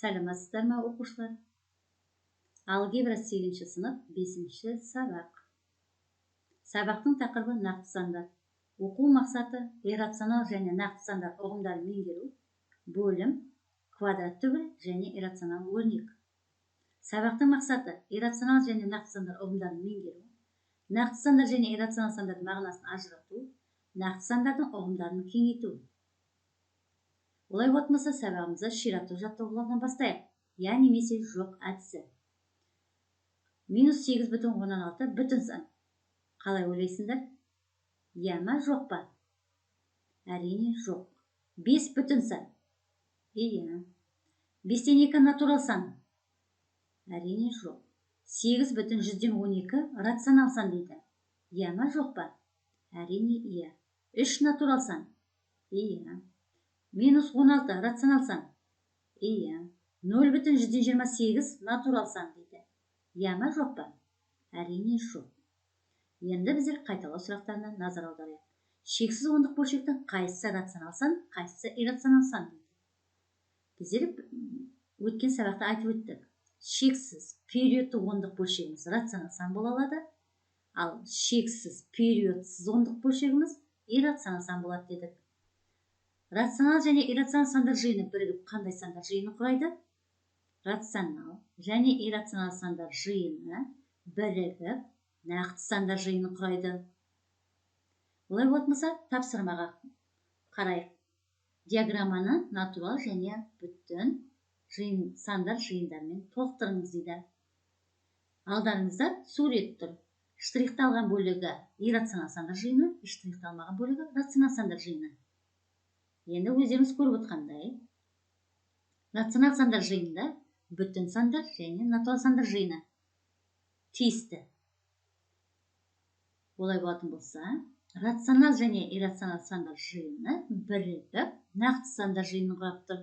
Сәлеметсіздер ме, оқушылар? Алгебра 8-ші сынып 5-ші сабақ. Сабақтың тақырыбы нақты сандар. Оқу мақсаты иррационал және нақты сандар ұғымдарын меңгеру. Бөлім квадрат түгіл және иррационал өрнек. Сабақтың мақсаты иррационал және нақты сандар ұғымдарын меңгеру. Нақты сандар және иррационал сандардың мағынасын ажырату. Нақты сандардың ұғымдарын кеңейту. Олай болмаса сабағымызды ширату жаттығулардан бастайық. Я немесе жоқ әдісі. -8,16 бүтін сан. Қалай ойлайсыңдар? Я ма, жоқ па? Әрине жоқ. 5 бүтін сан. Иә. 5-тен 2 натурал сан. Әрине жоқ. 8/112 рационал сан дейді. Я ма, жоқ па? Әрине иә. 3 натурал сан. Иә. -16 рационал сан. Иә. 0/128 натурал сан дейді. Я ма, жоқ па? Әрине жоқ. Енді біздер қайталау сұрақтарына назар аударайық. Шексіз ондық бөлшектің қайсысы рационал сан, қайсысы иррационал сан дейді. Біздер өткен сабақта айтып өттік. Шексіз периодты ондық бөлшегіміз рационал сан бола алады, ал шексіз периодсыз ондық бөлшегіміз иррационал сан болады дедік. Рационал және иррационал сандар жиыны бірігіп қандай сандар жиыны құрайды? Рационал және иррационал сандар жиыны бірігіп нақты сандар жиыны құрайды. Олай болмаса тапсырмаға қарайық. Диаграмманы натурал және бүтін сандар жиындарымен толықтырыңыз дейді. Алдарыңызда сурет тұр. Штрихталған бөлігі иррационал сандар жиыны, штрихталмаған бөлігі рационал сандар жиыны. Енді өздеріңіз көріп отқандай, рационал сандар жиынында бүтін сандар және натурал сандар жиыны тиісті. Олай болатын болса, рационал және иррационал сандар жиыны бірігіп нақты сандар жиынын құрап тұр.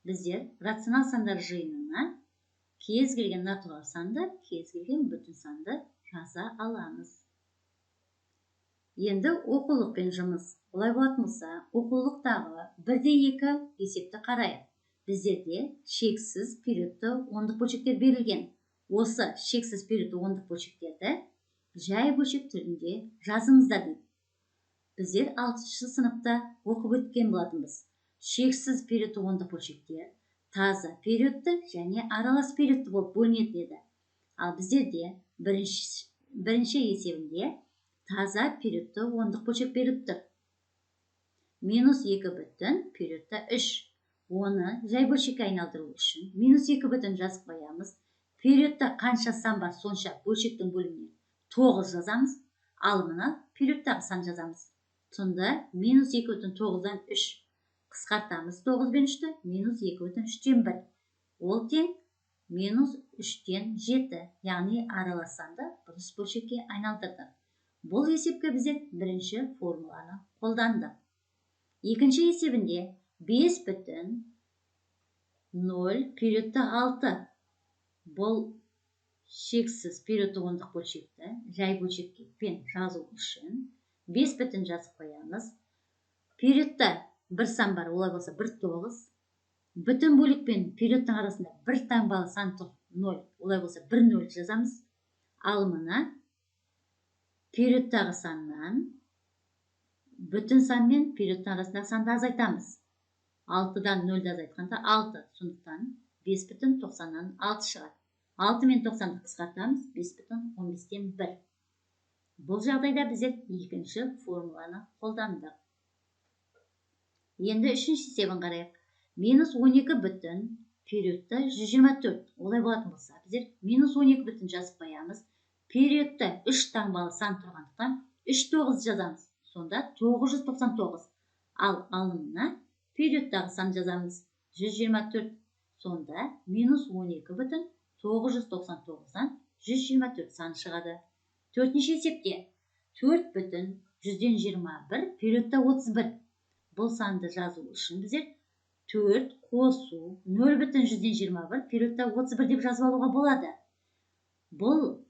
Біздер рационал сандар жиынына кез келген натурал санды, кез келген бүтін санды жаза аламыз. Енді оқулықпен жұмыс. Олай болатын болса, оқулықтағы 1/2 есепті қарайық. Біздерде шексіз периодты ондық бөлшектер берілген. Осы шексіз периодты ондық бөлшектерді жай бөлшек түрінде жазыңыздар дейді. Біздер 6-шы сыныпта оқып өткен болатынбыз. Шексіз периодты ондық бөлшектер таза периодты және аралас периодты болып бөлінетін еді. Ал біздерде бірінші есебінде таза периодты ондық бөлшек беріп тұр. -2 бүтін периодта 3. Оны жай бөлшекке айналдыру үшін -2 бүтін жазып қоямыз. Периодта қанша сан бар, сонша бөлшектің бөліміне 9 жазамыз. Ал мына периодтағы сан жазамыз. Сонда -2/9-дан 3 қысқартамыз. 9 бен 3-ті -2/3-тен 1. Ол тең -3-тен 7. Яғни аралас санды дұрыс бөлшекке айналдырдық. Бұл есепке біздер бірінші формуланы қолдандық. Екінші есебінде 5 бүтін 0 периодты 6. Бұл шексіз периодты ондық бөлшекті жай бөлшекпен жазу үшін 5 бүтін жазып қоямыз. Периодта бір сан бар, олай болса 1/9. Бүтін бөлік пен периодтың арасында бір таңбалы сан тұр, 0. Олай болса 1/0 жазамыз. Ал мына периодтағы саннан бүтін сан мен периодтың арасындағы санды азайтамыз. 6-дан 0-ді азайтқанда 6. Сондықтан 5/90-нан 6 шығады. 6 мен 90-ды қысқартамыз. 5/15-тен 1. Бұл жағдайда біздер екінші формуланы қолдандық. Енді үшінші есебін қарайық. -12 бүтін периодта 124. Олай болатын болса, біздер -12 бүтін жазып қоямыз. Периодта 3 таңбалы сан тұрғандықтан 3/9 жазамыз. Сонда 999. Ал алымына периодтағы сан жазамыз. 124. Сонда -12 бүтін 999-дан 124 сан шығады. Төртінші есепте 4 бүтін 121 периодта 31. Бұл санды жазу үшін біздер 4 қосу 0 бүтін 121 периодта 31 деп жазып алуға болады. Бұл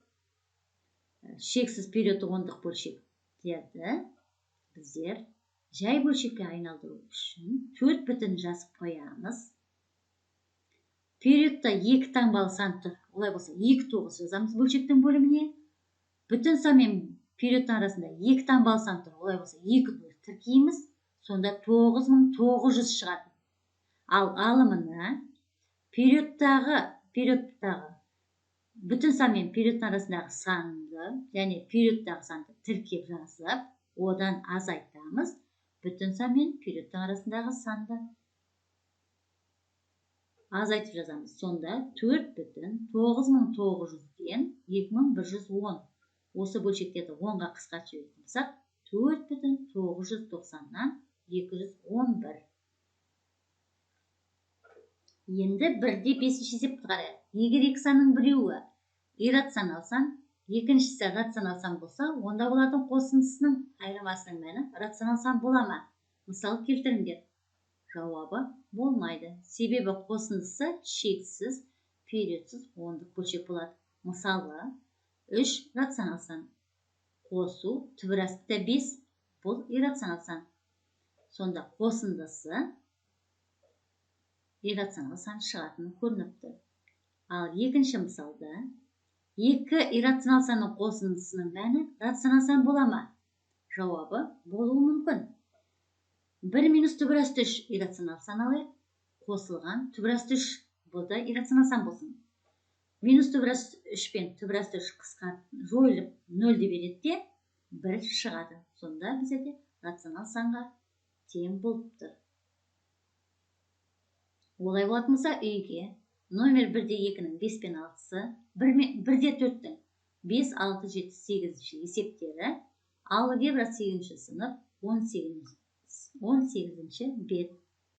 шексіз периодты ондық бөлшектерді біздер жай бөлшекке айналдыру үшін 4 бүтін жазып қоямыз. периодта 2 таңбалы сан тұр. Олай болса 2 9 жазамыз бөлшектің бөліміне. Бүтін сан мен периодтың арасында 2 таңбалы сан тұр. Олай болса 2 0 тіркейміз. Сонда 9900 шығады. Ал алымына периодтағы бүтін сан мен периодтың арасындағы санды және периодтағы санды тіркеп жазып, одан азайтамыз. Бүтін сан мен периодтың арасындағы санды азайтып жазамыз. Сонда 4,9900-ден 2110. Осы бөлшектерді 10-ға қысқартып жіберетін болсақ, 4,990-нан 211. Енді 1-де 5-ші есепті қарайық. Егер екі санның біреуі иррационал сан, екіншісі рационал сан болса, онда олардың қосындысының айырмасының мәні рационал сан бола ма? Мысал келтіріңдер. Жауабы болмайды. Себебі қосындысы шексіз, периодсыз ондық бөлшек болады. Мысалы, 3 рационал сан. Қосу түбір астықта 5, бұл иррационал сан. Сонда қосындысы иррационал сан шығатыны көрініп тұр. Ал екінші мысалда, 2 иррационал санның қосындысының мәні рационал сан бола ма? Жауабы болуы мүмкін. 1 минус түбір асты 3 иррационал сан алайық. Қосылған түбір асты 3 бұл да иррационал сан болсын. Минус түбір асты 3 пен түбір асты 3 жойылып 0 деп береді де 1 шығады. Сонда бізде рационал санға тең болып тұр. Олай болатын болса, үйге номер 1-де 2-нің 5 пен 6-сы, 1-де 4-тің 5, 6, 7, 8 есептері, алгебра 8-ші сынып 18-ші бет.